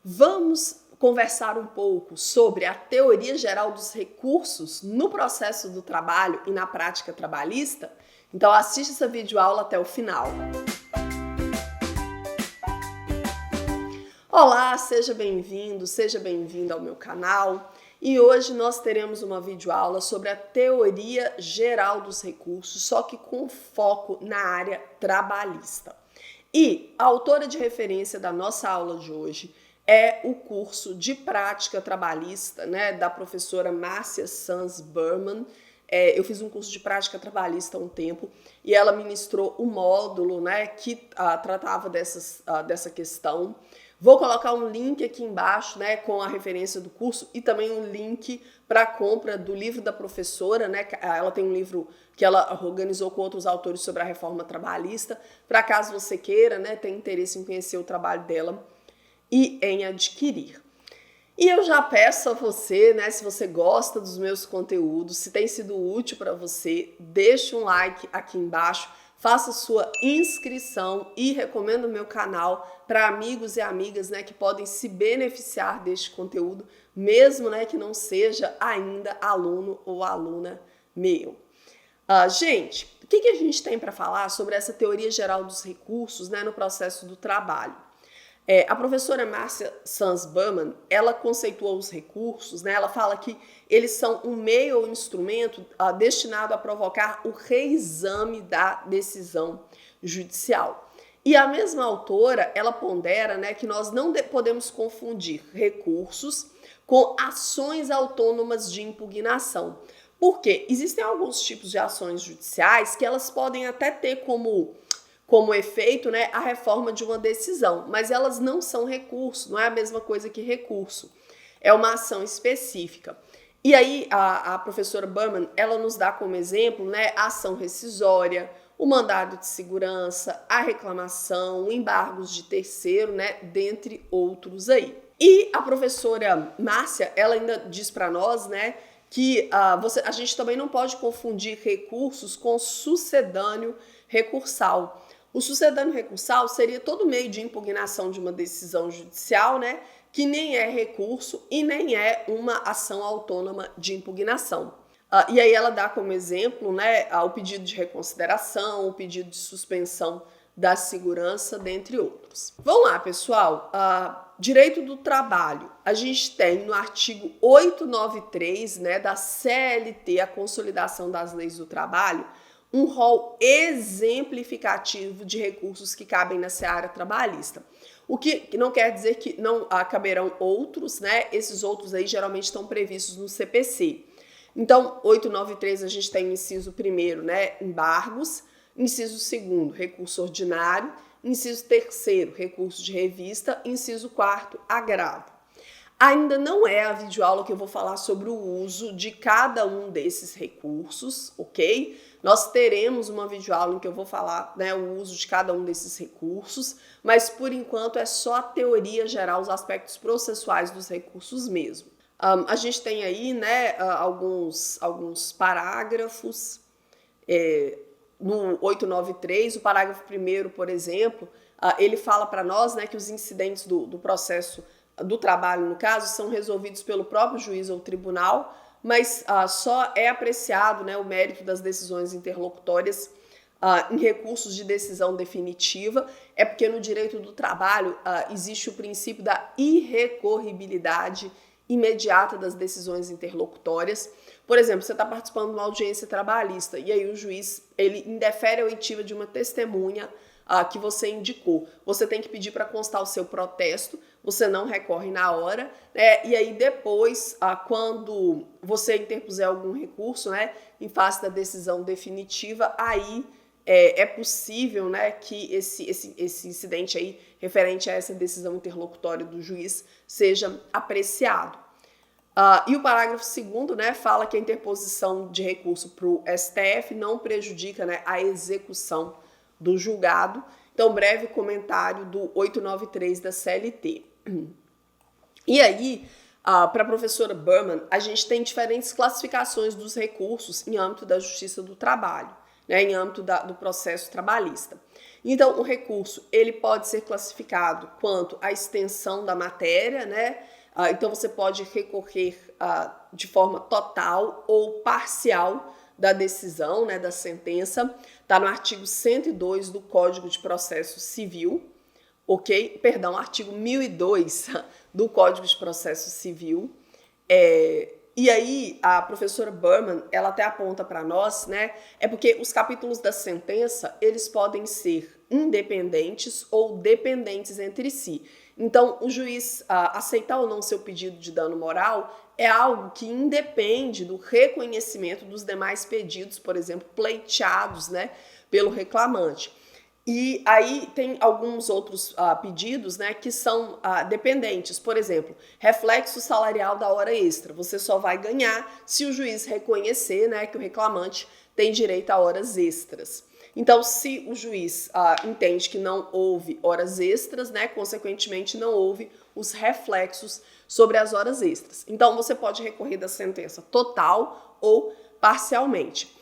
Vamos conversar um pouco sobre a teoria geral dos recursos no processo do trabalho e na prática trabalhista? Então assiste essa videoaula até o final. Olá, seja bem-vindo ao meu canal. E hoje nós teremos uma videoaula sobre a teoria geral dos recursos, só que com foco na área trabalhista. E a autora de referência da nossa aula de hoje é o curso de prática trabalhista, da professora Márcia Sanz Berman. Eu fiz um curso de prática trabalhista há um tempo e ela ministrou o módulo, que tratava dessa questão. Vou colocar um link aqui embaixo, com a referência do curso e também um link para a compra do livro da professora, Ela tem um livro que ela organizou com outros autores sobre a reforma trabalhista, para caso você queira, tenha interesse em conhecer o trabalho dela e em adquirir. E eu já peço a você, se você gosta dos meus conteúdos, se tem sido útil para você, deixe um like aqui embaixo, faça sua inscrição e recomenda o meu canal para amigos e amigas, que podem se beneficiar deste conteúdo, mesmo, que não seja ainda aluno ou aluna meu. Gente, o que a gente tem para falar sobre essa teoria geral dos recursos, no processo do trabalho? A professora Márcia Sanz Berman, ela conceitua os recursos, ela fala que eles são um meio ou instrumento destinado a provocar o reexame da decisão judicial. E a mesma autora, ela pondera, que nós não podemos confundir recursos com ações autônomas de impugnação. Porque existem alguns tipos de ações judiciais que elas podem até ter como efeito, a reforma de uma decisão, mas elas não são recurso, não é a mesma coisa que recurso, é uma ação específica. E aí a professora Berman, ela nos dá como exemplo, a ação rescisória, o mandado de segurança, a reclamação, embargos de terceiro, dentre outros aí. E a professora Márcia, ela ainda diz para nós, que a gente também não pode confundir recursos com sucedâneo recursal. O sucedâneo recursal seria todo meio de impugnação de uma decisão judicial, que nem é recurso e nem é uma ação autônoma de impugnação. E aí ela dá como exemplo, o pedido de reconsideração, o pedido de suspensão da segurança, dentre outros. Vamos lá, pessoal. Direito do trabalho. A gente tem no artigo 893, da CLT, a Consolidação das Leis do Trabalho, um rol exemplificativo de recursos que cabem na seara trabalhista. O que não quer dizer que não caberão outros, Esses outros aí geralmente estão previstos no CPC. Então, 893 a gente tem o inciso 1º, embargos, inciso 2º, recurso ordinário, inciso 3º, recurso de revista, inciso 4º, agravo. Ainda não é a videoaula que eu vou falar sobre o uso de cada um desses recursos, ok? Nós teremos uma videoaula em que eu vou falar o uso de cada um desses recursos, mas por enquanto é só a teoria geral, os aspectos processuais dos recursos mesmo. A gente tem aí alguns parágrafos. No 893, o parágrafo 1º, por exemplo, ele fala para nós que os incidentes do processo do trabalho, no caso, são resolvidos pelo próprio juiz ou tribunal, mas só é apreciado o mérito das decisões interlocutórias em recursos de decisão definitiva, é porque no direito do trabalho existe o princípio da irrecorribilidade imediata das decisões interlocutórias. Por exemplo, você está participando de uma audiência trabalhista e aí o juiz ele indefere a oitiva de uma testemunha que você indicou. Você tem que pedir para constar o seu protesto, você não recorre na hora, e aí depois, quando você interpuser algum recurso, em face da decisão definitiva, aí é possível, que esse incidente aí, referente a essa decisão interlocutória do juiz, seja apreciado. E o parágrafo 2º, fala que a interposição de recurso para o STF não prejudica, a execução do julgado. Então, breve comentário do 893 da CLT. E aí, para a professora Berman, a gente tem diferentes classificações dos recursos em âmbito da justiça do trabalho. né, em âmbito do processo trabalhista. Então, o recurso ele pode ser classificado quanto à extensão da matéria, né? Então, você pode recorrer de forma total ou parcial da decisão, né, da sentença. Está no artigo 102 do Código de Processo Civil, ok? Perdão, artigo 1002 do Código de Processo Civil. E aí, a professora Berman, ela até aponta para nós, né? É porque os capítulos da sentença, eles podem ser independentes ou dependentes entre si. Então, o juiz aceitar ou não seu pedido de dano moral é algo que independe do reconhecimento dos demais pedidos, por exemplo, pleiteados, né, pelo reclamante. E aí tem alguns outros pedidos, né, que são dependentes. Por exemplo, reflexo salarial da hora extra. Você só vai ganhar se o juiz reconhecer, né, que o reclamante tem direito a horas extras. Então, se o juiz entende que não houve horas extras, né, consequentemente não houve os reflexos sobre as horas extras. Então, você pode recorrer da sentença total ou parcialmente.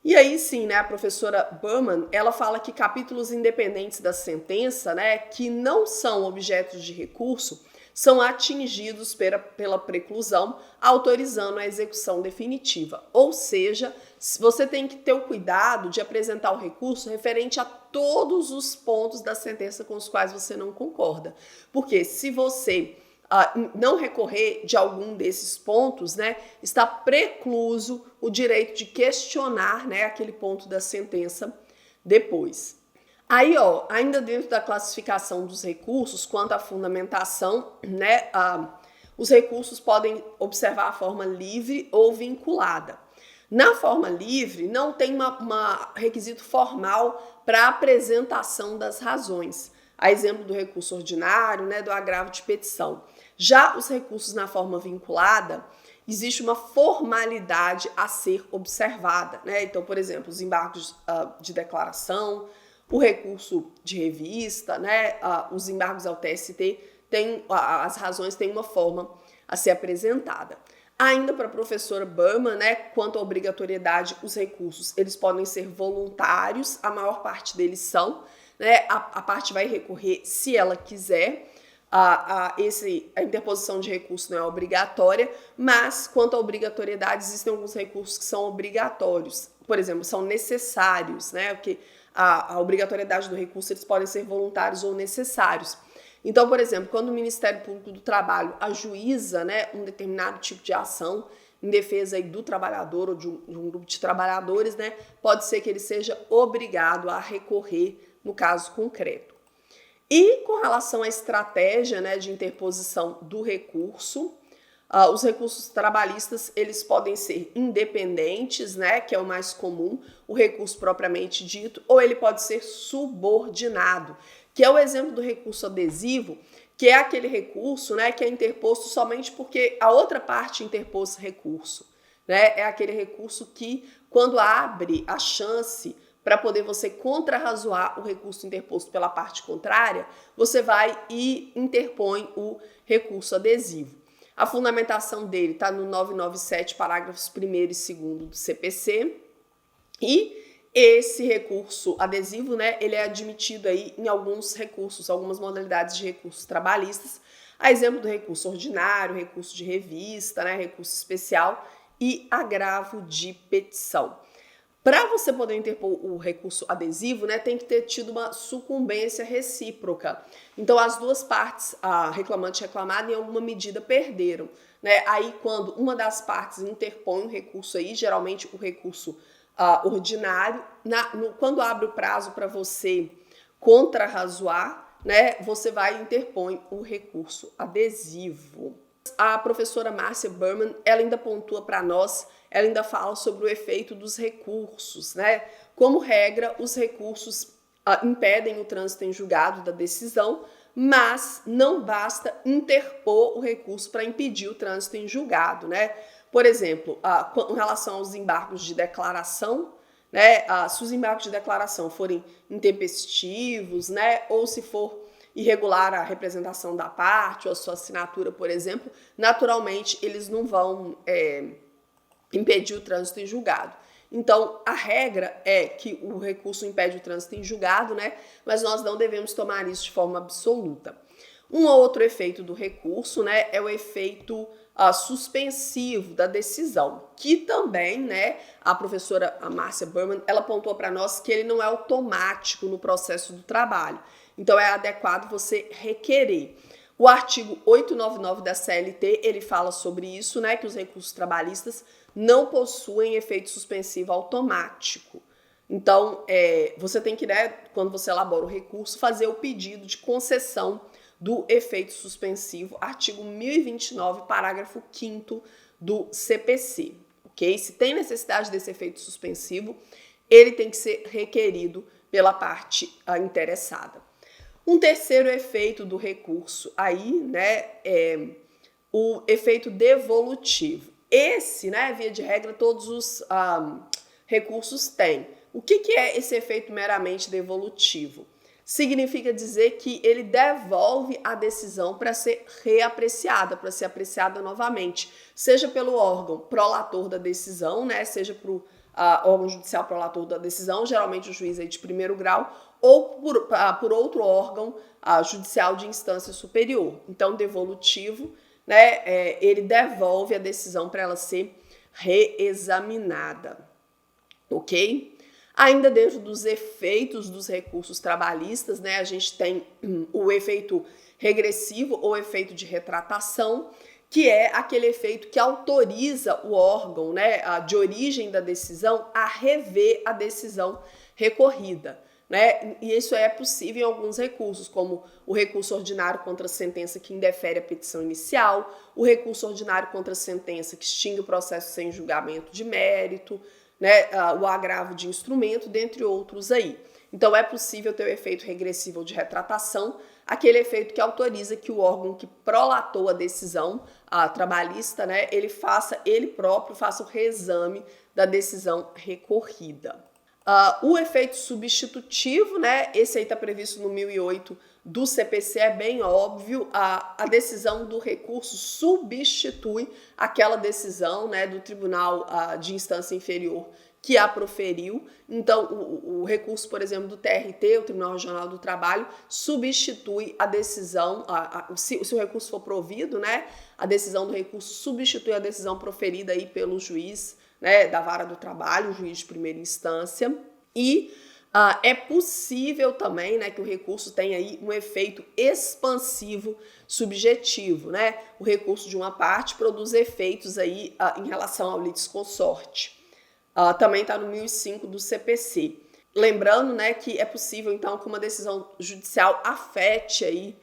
E aí sim, né, a professora Berman, ela fala que capítulos independentes da sentença, né, que não são objetos de recurso, são atingidos pela preclusão, autorizando a execução definitiva. Ou seja, você tem que ter o cuidado de apresentar o recurso referente a todos os pontos da sentença com os quais você não concorda. Porque se você não recorrer de algum desses pontos, né, está precluso o direito de questionar, né, aquele ponto da sentença depois. Aí, ainda dentro da classificação dos recursos, quanto à fundamentação, né, os recursos podem observar a forma livre ou vinculada. Na forma livre, não tem uma requisito formal para apresentação das razões, a exemplo do recurso ordinário, né, do agravo de petição. Já os recursos na forma vinculada, existe uma formalidade a ser observada, né? Então, por exemplo, os embargos de declaração, o recurso de revista, né? Os embargos ao TST, as razões têm uma forma a ser apresentada. Ainda para a professora Berman, né, quanto à obrigatoriedade, os recursos eles podem ser voluntários, a maior parte deles são, né? A parte vai recorrer se ela quiser. A interposição de recurso não é obrigatória, mas quanto à obrigatoriedade, existem alguns recursos que são obrigatórios, por exemplo, são necessários, né? Porque a obrigatoriedade do recurso eles podem ser voluntários ou necessários. Então, por exemplo, quando o Ministério Público do Trabalho ajuiza, né, um determinado tipo de ação em defesa aí do trabalhador ou de um grupo de trabalhadores, né, pode ser que ele seja obrigado a recorrer no caso concreto. E com relação à estratégia, né, de interposição do recurso, os recursos trabalhistas eles podem ser independentes, né, que é o mais comum, o recurso propriamente dito, ou ele pode ser subordinado, que é o exemplo do recurso adesivo, que é aquele recurso, né, que é interposto somente porque a outra parte interpôs recurso, né, é aquele recurso que quando abre a chance para poder você contrarrazoar o recurso interposto pela parte contrária, você vai e interpõe o recurso adesivo. A fundamentação dele está no 997, parágrafos 1º e 2º do CPC. E esse recurso adesivo, né, ele é admitido aí em alguns recursos, algumas modalidades de recursos trabalhistas, a exemplo do recurso ordinário, recurso de revista, né, recurso especial e agravo de petição. Para você poder interpor o recurso adesivo, né, tem que ter tido uma sucumbência recíproca. Então, as duas partes, a reclamante e reclamada, em alguma medida perderam, né? Aí, quando uma das partes interpõe um recurso aí, geralmente o recurso ordinário, quando abre o prazo para você contrarrazoar, né, você vai e interpõe o recurso adesivo. A professora Márcia Berman, ela ainda pontua para nós, ela ainda fala sobre o efeito dos recursos, né? Como regra, os recursos impedem o trânsito em julgado da decisão, mas não basta interpor o recurso para impedir o trânsito em julgado, né? Por exemplo, com relação aos embargos de declaração, né? Se os embargos de declaração forem intempestivos, né? Ou se for irregular a representação da parte ou a sua assinatura, por exemplo, naturalmente eles não vão impedir o trânsito em julgado. Então, a regra é que o recurso impede o trânsito em julgado, né? Mas nós não devemos tomar isso de forma absoluta. Um outro efeito do recurso, né, é o efeito suspensivo da decisão, que também, né, a professora Marcia Berman, ela apontou para nós que ele não é automático no processo do trabalho. Então, é adequado você requerer. O artigo 899 da CLT, ele fala sobre isso, né, que os recursos trabalhistas não possuem efeito suspensivo automático. Então, você tem que, né, quando você elabora o recurso, fazer o pedido de concessão do efeito suspensivo, artigo 1029, parágrafo 5º do CPC, ok? Se tem necessidade desse efeito suspensivo, ele tem que ser requerido pela parte interessada. Um terceiro efeito do recurso aí, né, é o efeito devolutivo. Esse, né, via de regra, todos os recursos têm. O que é esse efeito meramente devolutivo? Significa dizer que ele devolve a decisão para ser reapreciada, para ser apreciada novamente, seja pelo órgão prolator da decisão, né, seja para o órgão judicial prolator da decisão, geralmente o juiz aí de primeiro grau, ou por outro órgão judicial de instância superior. Então, devolutivo, né, ele devolve a decisão para ela ser reexaminada, ok? Ainda dentro dos efeitos dos recursos trabalhistas, né, a gente tem o efeito regressivo ou efeito de retratação, que é aquele efeito que autoriza o órgão, né, de origem da decisão a rever a decisão recorrida, né? E isso é possível em alguns recursos, como o recurso ordinário contra a sentença que indefere a petição inicial, o recurso ordinário contra a sentença que extingue o processo sem julgamento de mérito, né, o agravo de instrumento, dentre outros aí. Então, é possível ter o efeito regressivo ou de retratação, aquele efeito que autoriza que o órgão que prolatou a decisão trabalhista, né, ele próprio faça o reexame da decisão recorrida. O efeito substitutivo, né, esse aí está previsto no 1008 do CPC, é bem óbvio, a decisão do recurso substitui aquela decisão, né, do tribunal de instância inferior que a proferiu. Então, o recurso, por exemplo, do TRT, o Tribunal Regional do Trabalho, substitui a decisão, se o recurso for provido, né, a decisão do recurso substitui a decisão proferida aí pelo juiz, né, da vara do trabalho, o juiz de primeira instância, e é possível também, né, que o recurso tenha aí um efeito expansivo subjetivo, né? O recurso de uma parte produz efeitos aí em relação ao litisconsorte. Também está no 1005 do CPC. Lembrando, né, que é possível, então, que uma decisão judicial afete aí,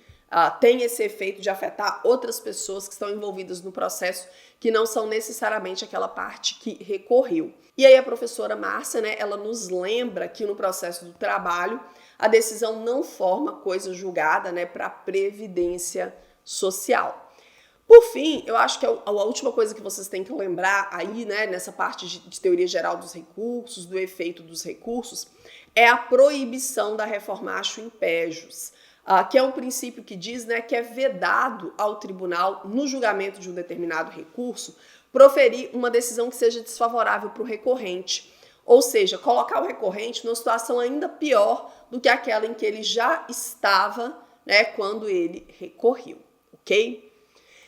tem esse efeito de afetar outras pessoas que estão envolvidas no processo, que não são necessariamente aquela parte que recorreu. E aí a professora Márcia, né, ela nos lembra que no processo do trabalho, a decisão não forma coisa julgada, né, para a previdência social. Por fim, eu acho que a última coisa que vocês têm que lembrar aí, né, nessa parte de teoria geral dos recursos, do efeito dos recursos, é a proibição da reformatio impejus, que é um princípio que diz, né, que é vedado ao tribunal, no julgamento de um determinado recurso, proferir uma decisão que seja desfavorável para o recorrente. Ou seja, colocar o recorrente numa situação ainda pior do que aquela em que ele já estava, né, quando ele recorreu, ok?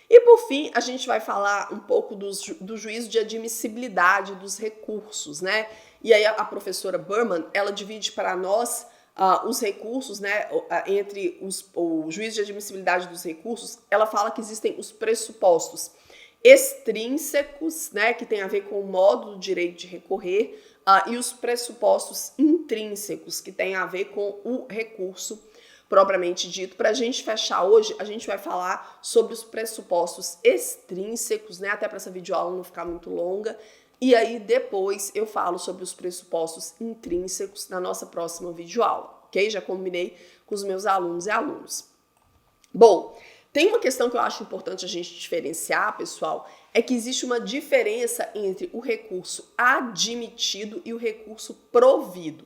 E por fim, a gente vai falar um pouco do juízo de admissibilidade dos recursos, né? E aí a professora Berman, ela divide para nós os recursos, né, entre o juízo de admissibilidade dos recursos. Ela fala que existem os pressupostos extrínsecos, né, que tem a ver com o modo do direito de recorrer, e os pressupostos intrínsecos, que tem a ver com o recurso propriamente dito. Para a gente fechar hoje, a gente vai falar sobre os pressupostos extrínsecos, né, até para essa videoaula não ficar muito longa, e aí depois eu falo sobre os pressupostos intrínsecos na nossa próxima videoaula, ok? Já combinei com os meus alunos e alunos. Bom, tem uma questão que eu acho importante a gente diferenciar, pessoal, é que existe uma diferença entre o recurso admitido e o recurso provido.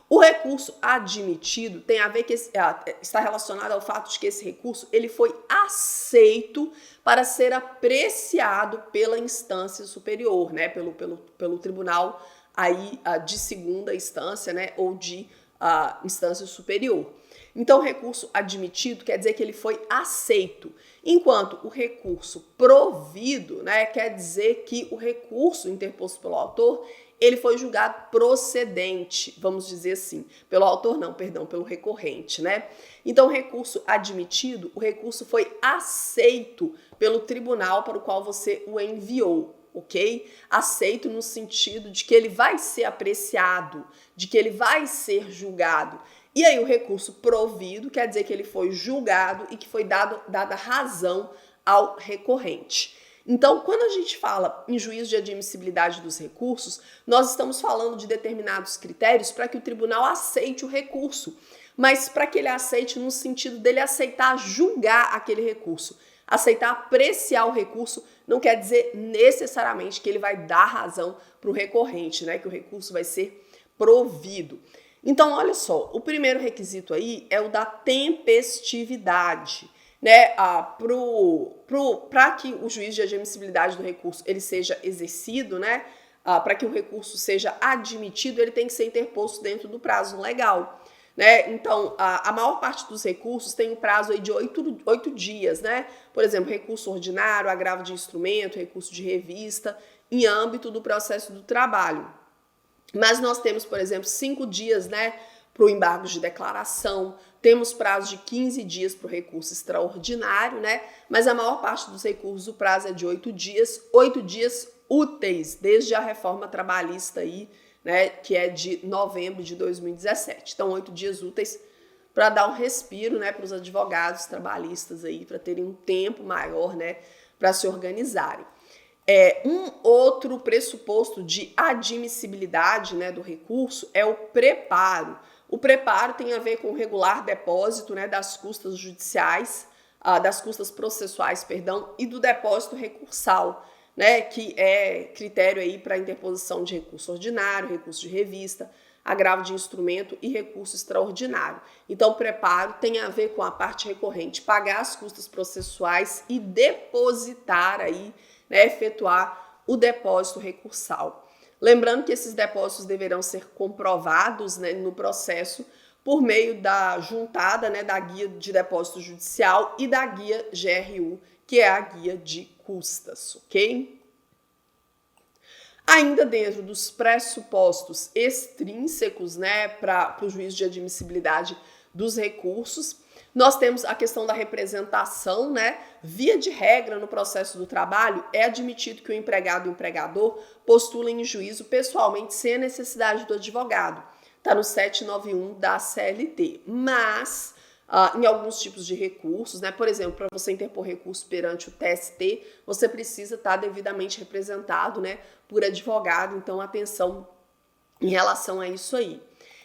O recurso admitido tem a ver que está relacionado ao fato de que esse recurso ele foi aceito para ser apreciado pela instância superior, né, pelo tribunal aí de segunda instância, né, ou de instância superior. Então, o recurso admitido quer dizer que ele foi aceito, enquanto o recurso provido, né, quer dizer que o recurso interposto pelo autor, ele foi julgado procedente, vamos dizer assim, pelo autor não, perdão, pelo recorrente, né? Então, o recurso admitido, o recurso foi aceito pelo tribunal para o qual você o enviou, ok? Aceito no sentido de que ele vai ser apreciado, de que ele vai ser julgado. E aí o recurso provido quer dizer que ele foi julgado e que foi dada razão ao recorrente. Então, quando a gente fala em juízo de admissibilidade dos recursos, nós estamos falando de determinados critérios para que o tribunal aceite o recurso, mas para que ele aceite no sentido dele aceitar julgar aquele recurso. Aceitar apreciar o recurso não quer dizer necessariamente que ele vai dar razão para o recorrente, né? Que o recurso vai ser provido. Então, olha só, o primeiro requisito aí é o da tempestividade, né? Para que o juízo de admissibilidade do recurso ele seja exercido, né? Para que o recurso seja admitido, ele tem que ser interposto dentro do prazo legal. Né? Então, a maior parte dos recursos tem um prazo aí de 8 dias, né? Por exemplo, recurso ordinário, agravo de instrumento, recurso de revista, em âmbito do processo do trabalho. Mas nós temos, por exemplo, 5 dias, né, para o embargo de declaração, temos prazo de 15 dias para o recurso extraordinário, né? Mas a maior parte dos recursos, o prazo é de 8 dias úteis, desde a reforma trabalhista aí, né, que é de novembro de 2017. Então, 8 dias úteis para dar um respiro, né, para os advogados trabalhistas aí, para terem um tempo maior, né, para se organizarem. Um outro pressuposto de admissibilidade, né, do recurso é o preparo. O preparo tem a ver com o regular depósito, né, das custas judiciais, das custas processuais, perdão, e do depósito recursal, né, que é critério aí para interposição de recurso ordinário, recurso de revista, agravo de instrumento e recurso extraordinário. Então, o preparo tem a ver com a parte recorrente, pagar as custas processuais e depositar aí, né, efetuar o depósito recursal. Lembrando que esses depósitos deverão ser comprovados, né, no processo por meio da juntada, né, da guia de depósito judicial e da guia GRU, que é a guia de custas, ok? Ainda dentro dos pressupostos extrínsecos, né, para o juízo de admissibilidade dos recursos, nós temos a questão da representação, né? Via de regra, no processo do trabalho, é admitido que o empregado e o empregador postulem em juízo pessoalmente sem a necessidade do advogado. Está no 791 da CLT. Mas, em alguns tipos de recursos, né? Por exemplo, para você interpor recurso perante o TST, você precisa estar devidamente representado, né, por advogado. Então, atenção em relação a isso aí.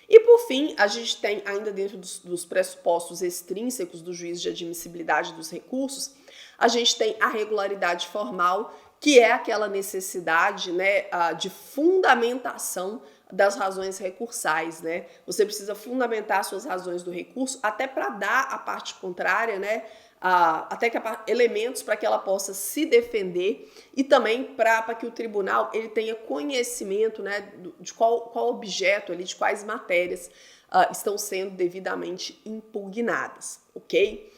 E, por fim, a gente tem, ainda dentro dos pressupostos extrínsecos do juízo de admissibilidade dos recursos, a gente tem a regularidade formal, que é aquela necessidade, né, de fundamentação das razões recursais, né? Você precisa fundamentar suas razões do recurso até para dar à parte contrária, né, até que elementos para que ela possa se defender e também para que o tribunal ele tenha conhecimento, né, de qual objeto ali, de quais matérias estão sendo devidamente impugnadas, ok?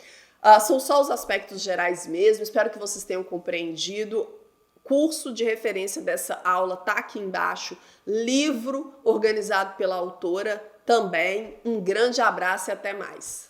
São só os aspectos gerais mesmo, espero que vocês tenham compreendido. Curso de referência dessa aula tá aqui embaixo, livro organizado pela autora também. Um grande abraço e até mais.